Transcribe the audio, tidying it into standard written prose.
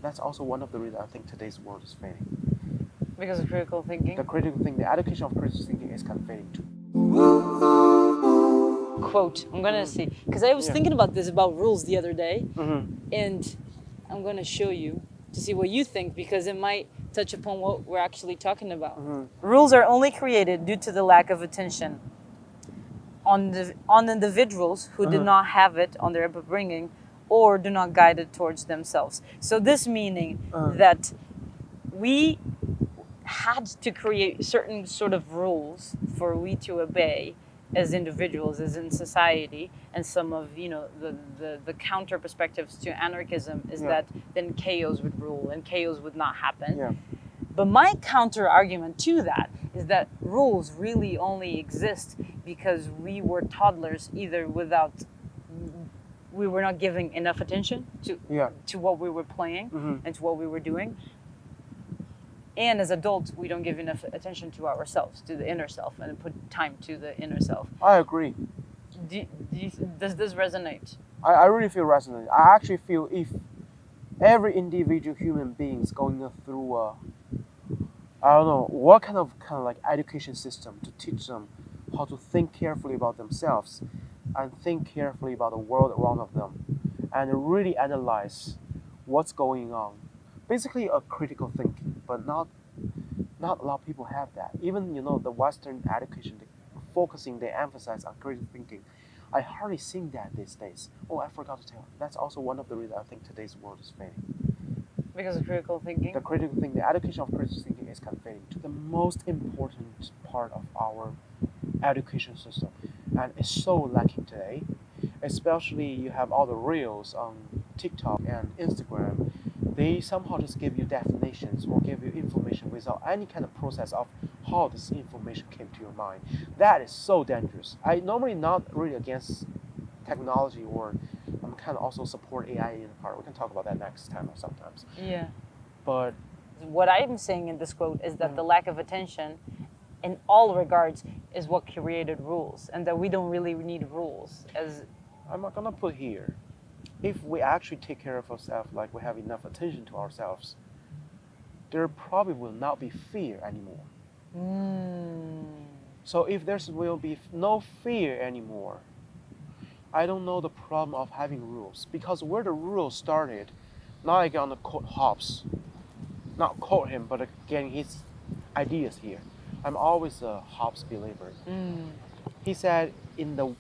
That's also one of the reasons I think today's world is failing. Because of critical thinking? The critical thinking, the education of critical thinking is kind of failing too. Quote, I'm gonna see, because I was thinking about this, about rules the other day, and I'm gonna show you to see what you think, because it might touch upon what we're actually talking about. Rules are only created due to the lack of attention on individuals who did not have it on their upbringing or do not guide it towards themselves. So this meaning that we had to create certain sort of rules for we to obey as individuals, as in society, and some of the counter perspectives to anarchism is that then chaos would rule and chaos would not happen. But my counter argument to that is that rules really only exist because we were toddlers, either we were not giving enough attention to what we were playing and to what we were doing. And as adults, we don't give enough attention to ourselves, to the inner self, and put time to the inner self. I agree. Does this resonate? I really feel resonant. I actually feel if every individual human being is going through I don't know what kind of like education system to teach them how to think carefully about themselves and think carefully about the world around of them and really analyze what's going on. Basically a critical thinking, but not a lot of people have that. Even the Western education, they emphasize on critical thinking. I hardly see that these days. Oh, I forgot to tell you. That's also one of the reasons I think today's world is failing. Because of critical thinking? The critical thinking, the education of critical thinking is kind of failing too. The most important part of our education system, and it's so lacking today. Especially you have all the reels on TikTok and Instagram. They somehow just give you definitions or give you information without any kind of process of how this information came to your mind. That is so dangerous. I normally not really against technology, or I'm kind of also support AI in part. We can talk about that next time or sometimes. Yeah. But what I'm saying in this quote is that the lack of attention in all regards is what created rules, and that we don't really need rules. As I'm not gonna put here, if we actually take care of ourselves, like we have enough attention to ourselves, there probably will not be fear anymore. So if there will be no fear anymore, I don't know the problem of having rules, because where the rules started, now I'm gonna quote Hobbes, not quote him, but getting his ideas here. I'm always a Hobbes believer. He said, in the